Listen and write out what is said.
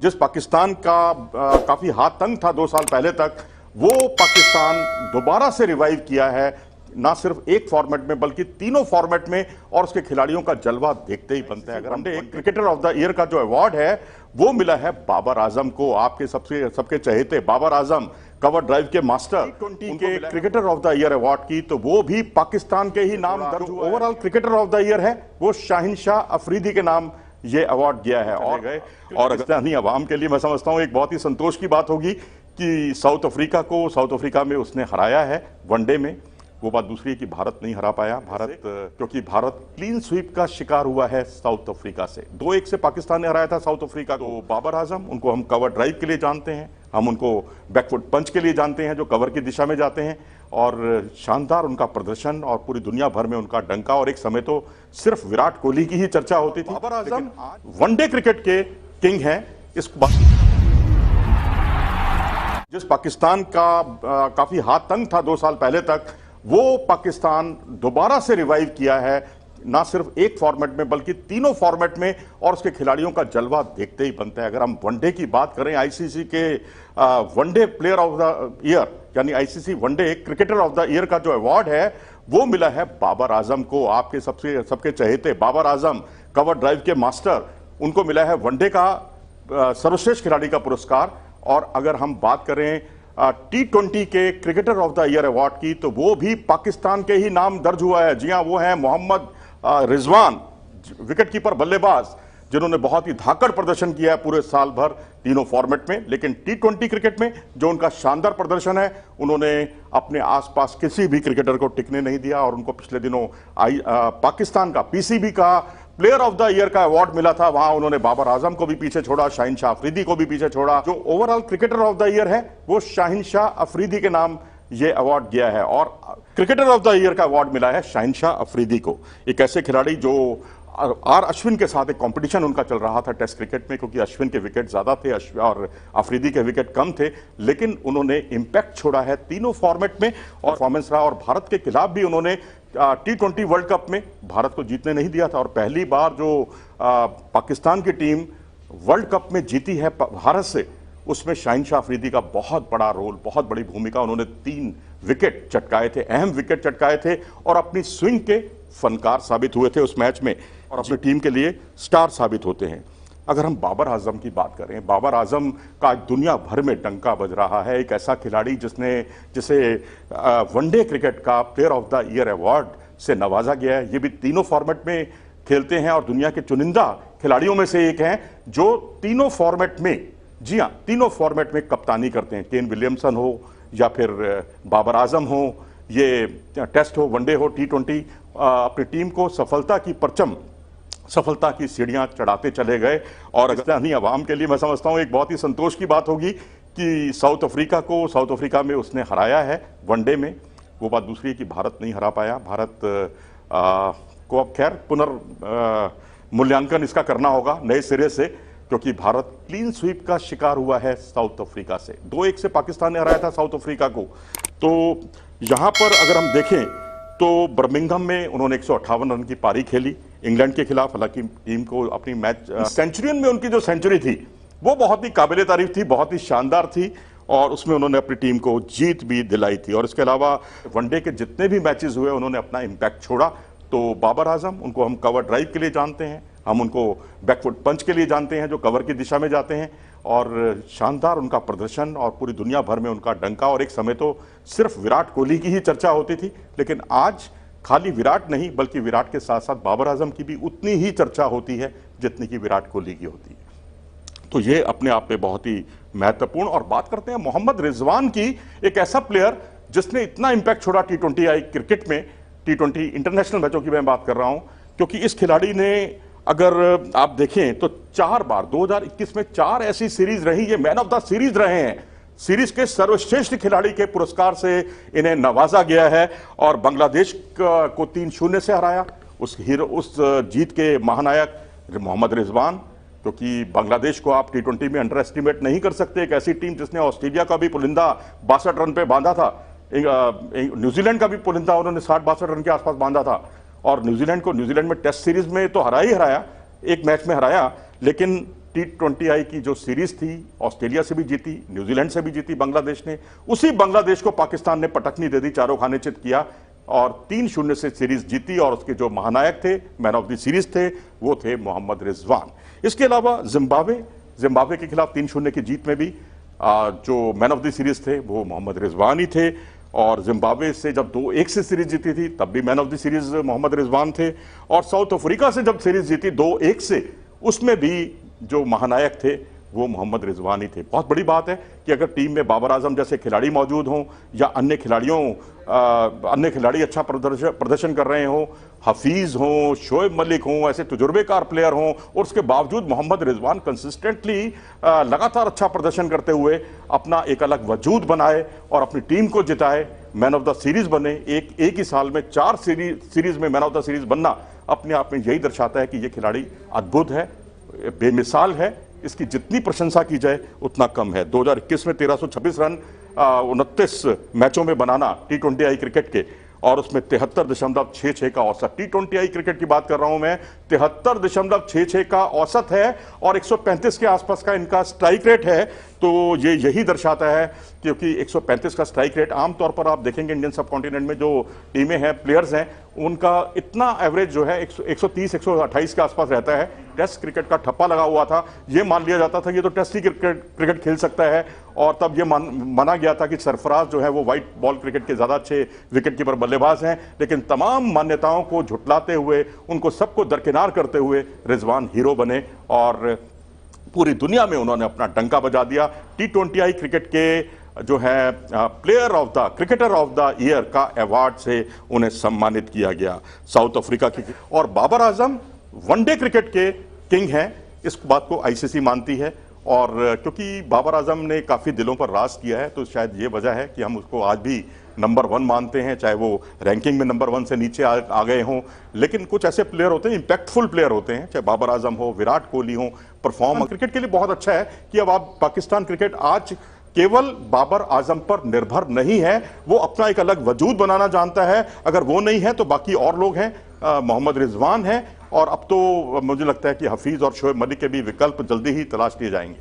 जिस पाकिस्तान का काफी हाथ तंग था 2 साल पहले तक, वो पाकिस्तान दोबारा से रिवाइव किया है, ना सिर्फ एक फॉर्मेट में बल्कि तीनों फॉर्मेट में। और उसके खिलाड़ियों का जलवा देखते ही बनता है। अगर हमने एक क्रिकेटर ऑफ द ईयर का जो अवार्ड है वो मिला है बाबर आजम को, आपके सबके चहेते बाबर आजम, कवर ड्राइव के मास्टर। T20 के cricketer of the year award की तो वो भी पाकिस्तान के ही नाम दर्ज हुआ। Overall cricketer of the year है वो शाहिनशाह अफरीदी के नाम ये अवार्ड गया है। और पाकिस्तानी अवाम के लिए मैं समझता हूं एक बहुत ही संतोष की बात होगी कि साउथ अफ्रीका में उसने हराया है वनडे में। वो बात दूसरी है कि भारत नहीं हरा पाया, क्योंकि भारत क्लीन स्वीप का शिकार हुआ है साउथ अफ्रीका से। 2-1 से पाकिस्तान ने हराया था साउथ अफ्रीका को। तो बाबर आजम, उनको हम कवर ड्राइव के लिए जानते हैं, हम उनको बैकफुट पंच के लिए जानते हैं जो कवर की दिशा में जाते हैं, और शानदार उनका प्रदर्शन और पूरी दुनिया भर में उनका डंका। और एक समय तो सिर्फ विराट कोहली की ही चर्चा होती थी। बाबर आजम वनडे क्रिकेट के किंग हैं। इस जिस पाकिस्तान का काफी हाथ तंग था 2 साल पहले तक, वो पाकिस्तान दोबारा से रिवाइव किया है, ना सिर्फ एक फॉर्मेट में बल्कि तीनों फॉर्मेट में। और उसके खिलाड़ियों का जलवा देखते ही बनता है। अगर हम वनडे की बात करें, आईसीसी के one day player of the year यानी ICC one day cricketer of the year का जो अवार्ड है वो मिला है बाबर आजम को, आपके सबके चहेते बाबर आजम, कवर ड्राइव के मास्टर। उनको मिला है वनडे का सर्वश्रेष्ठ खिलाड़ी का पुरस्कार। और अगर हम बात करें T20 के cricketer of the year award की तो वो भी पाकिस्तान के ही नाम दर्ज हुआ है। जी हां, वो है मोहम्मद रिजवान, विकेटकीपर बल्लेबाज, जिन्होंने बहुत ही धाकड़ प्रदर्शन किया है पूरे साल भर तीनों फॉर्मेट में। लेकिन T20 क्रिकेट में जो उनका शानदार प्रदर्शन है, उन्होंने अपने आसपास किसी भी क्रिकेटर को टिकने नहीं दिया। और उनको पिछले दिनों पाकिस्तान का PCB का प्लेयर ऑफ द ईयर का अवार्ड मिला था, वहां उन्होंने बाबर आजम को भी पीछे छोड़ा, शाहिनशाह अफरीदी को भी पीछे छोड़ा। जो overall cricketer of the year है वो शाहिनशाह अफरीदी के नाम ये अवार्ड गया है। और क्रिकेटर ऑफ द ईयर का अवार्ड मिला है शाहिनशाह अफरीदी को, एक ऐसे खिलाड़ी जो आर अश्विन के साथ एक कंपटीशन उनका चल रहा था टेस्ट क्रिकेट में, क्योंकि अश्विन के विकेट ज्यादा थे और अफरीदी के विकेट कम थे। लेकिन उन्होंने इंपैक्ट छोड़ा है तीनों फॉर्मेट में और परफॉर्मेंस रहा। और भारत के खिलाफ भी उन्होंने T20 वर्ल्ड कप में भारत को जीतने नहीं दिया था। और पहली बार जो पाकिस्तान की टीम वर्ल्ड कप में जीती है भारत से, उसमें शाहिनशाह अफरीदी का बहुत बड़ा रोल, बहुत बड़ी भूमिका। उन्होंने 3 विकेट चटकाए थे, अहम विकेट चटकाए थे, और अपनी स्विंग के फनकार साबित हुए थे उस मैच में, और अपनी टीम के लिए स्टार साबित होते हैं। अगर हम बाबर आजम की बात करें, बाबर आजम का दुनिया भर में डंका बज रहा है। एक ऐसा खिलाड़ी जिसे वनडे क्रिकेट का player of the year award से नवाजा गया है। ये भी तीनों फॉर्मेट में खेलते हैं और दुनिया के चुनिंदा खिलाड़ियों में से एक हैं जो तीनों फॉर्मेट में, जी हां, तीनों फॉर्मेट में कप्तानी करते हैं। केन विलियमसन हो या फिर बाबर आजम हो, ये टेस्ट हो, वनडे हो, T20, अपनी टीम को सफलता की सीढ़ियां चढ़ाते चले गए। और पाकिस्तानी अवाम के लिए मैं समझता हूं एक बहुत ही संतोष की बात होगी कि साउथ अफ्रीका में उसने हराया है वनडे में। वो बात दूसरी है कि भारत नहीं हरा पाया। भारत को अब खैर मूल्यांकन इसका करना होगा नए सिरे से, क्योंकि भारत क्लीन स्वीप का शिकार हुआ है साउथ अफ्रीका से। 2-1 से पाकिस्तान ने हराया था साउथ अफ्रीका को। तो यहां पर अगर हम देखें तो बर्मिंघम में उन्होंने 158 रन की पारी खेली इंग्लैंड के खिलाफ। हालांकि टीम को अपनी मैच सेंचुरियन में उनकी जो सेंचुरी थी वो बहुत ही काबिले तारीफ थी, बहुत ही शानदार थी, और उसमें उन्होंने अपनी टीम को जीत भी दिलाई थी। और इसके अलावा वनडे के जितने भी मैचेस हुए उन्होंने अपना इंपैक्ट छोड़ा। तो बाबर आजम, उनको हम कवर ड्राइव के लिए जानते हैं, हम उनको बैकफुट पंच के लिए जानते हैं जो कवर की दिशा में जाते हैं, और शानदार उनका प्रदर्शन और पूरी दुनिया भर में उनका डंका। और एक समय तो सिर्फ विराट कोहली की ही चर्चा होती थी, लेकिन आज खाली विराट नहीं बल्कि विराट के साथ साथ बाबर आजम की भी उतनी ही चर्चा होती है जितनी कि विराट कोहली की होती है। तो ये अपने आप में बहुत ही महत्वपूर्ण। और बात करते हैं मोहम्मद रिजवान की, एक ऐसा प्लेयर जिसने इतना इंपैक्ट छोड़ा T20 क्रिकेट में, T20 इंटरनेशनल मैचों की मैं बात कर रहा हूं, क्योंकि इस खिलाड़ी ने, अगर आप देखें तो 4 बार 2021 में 4 ऐसी सीरीज रही, ये मैन ऑफ द सीरीज रहे हैं। सीरीज के सर्वश्रेष्ठ खिलाड़ी के पुरस्कार से इन्हें नवाजा गया है, और बांग्लादेश को 3-0 से हराया। उस जीत के महानायक मोहम्मद रिजवान, क्योंकि बांग्लादेश को आप T20 में अंडर एस्टिमेट नहीं कर सकते। एक ऐसी टीम जिसने ऑस्ट्रेलिया का भी पुलिंदा 62 रन पे बांधा था, न्यूजीलैंड का भी पुलिंदा उन्होंने 60-62 रन के आसपास बांधा था, और न्यूजीलैंड में टेस्ट सीरीज में तो हराया, एक मैच में हराया, लेकिन T20I की जो सीरीज थी, ऑस्ट्रेलिया से भी जीती, न्यूजीलैंड से भी जीती बांग्लादेश ने, उसी बांग्लादेश को पाकिस्तान ने पटकनी दे दी, चारों खाने चित किया और 3-0 से सीरीज जीती। और उसके जो महानायक थे, मैन ऑफ द सीरीज थे, वो थे मोहम्मद रिजवान। इसके अलावा जिम्बाब्वे के खिलाफ 3-0 की जीत में भी जो मैन ऑफ द सीरीज थे वो मोहम्मद रिजवान ही थे। और जिम्बाब्वे से जब 2-1 से सीरीज जीती थी तब भी man of the series Mohammad Rizwan थे। और साउथ अफ्रीका से जब सीरीज जीती 2-1 से, उसमें भी जो महानायक थे वो मोहम्मद रिजवान ही थे। बहुत बड़ी बात है कि अगर टीम में बाबर आजम जैसे खिलाड़ी मौजूद हों या अन्य खिलाड़ी अच्छा प्रदर्शन कर रहे हों, हफीज हों, शोएब मलिक हों, ऐसे तजुर्बेकार प्लेयर हों, और उसके बावजूद मोहम्मद रिजवान कंसिस्टेंटली लगातार अच्छा प्रदर्शन करते हुए अपना एक अलग वजूद बनाए और अपनी टीम को जिताए, मैन ऑफ द सीरीज बने। एक ही साल में 4 सीरीज में मैन ऑफ द सीरीज बनना अपने आप में यही दर्शाता है कि ये खिलाड़ी अद्भुत है, बेमिसाल है। इसकी जितनी प्रशंसा की जाए उतना कम है। 2021 में 1326 रन 29 मैचों में बनाना T20I क्रिकेट के, और उसमें 73.66 का औसत। T20I क्रिकेट की बात कर रहा हूं मैं, 73.66 का औसत है और 135 के आसपास का इनका स्ट्राइक रेट है। तो ये यही दर्शाता है, क्योंकि 135 का स्ट्राइक रेट आमतौर पर आप देखेंगे इंडियन सब कॉन्टिनेंट में जो टीमें हैं, प्लेयर्स हैं, उनका इतना एवरेज जो है 130-128 के आसपास रहता है। टेस्ट क्रिकेट का ठप्पा लगा हुआ था, ये मान लिया जाता था कि ये तो टेस्ट ही क्रिकेट खेल सकता है, और तब ये माना गया था कि सरफराज जो है वो व्हाइट बॉल क्रिकेट के ज्यादा अच्छे विकेट कीपर बल्लेबाज हैं। लेकिन तमाम मान्यताओं को झुटलाते हुए, उनको सबको दरकिनार करते हुए रिजवान हीरो बने और पूरी दुनिया में उन्होंने अपना डंका बजा दिया। T20I क्रिकेट के जो है player of the cricketer of the year का अवार्ड से उन्हें सम्मानित किया गया। साउथ अफ्रीका की, और बाबर आजम वनडे क्रिकेट के किंग हैं, इस बात को ICC मानती है। और क्योंकि बाबर आजम ने काफ़ी दिलों पर राज किया है, तो शायद ये वजह है कि हम उसको आज भी नंबर 1 मानते हैं, चाहे वो रैंकिंग में नंबर 1 से नीचे आ गए हों। लेकिन कुछ ऐसे प्लेयर होते हैं, इंपैक्टफुल प्लेयर होते हैं, चाहे बाबर आजम हो, विराट कोहली हो, परफॉर्म क्रिकेट के लिए बहुत अच्छा है कि अब आप पाकिस्तान क्रिकेट आज केवल बाबर आजम पर निर्भर नहीं है, वो अपना एक अलग वजूद बनाना जानता है। अगर वो नहीं है तो बाकी और लोग हैं, मोहम्मद रिजवान हैं, और अब तो मुझे लगता है कि हफीज और शोएब मलिक के भी विकल्प जल्दी ही तलाश किए जाएंगे।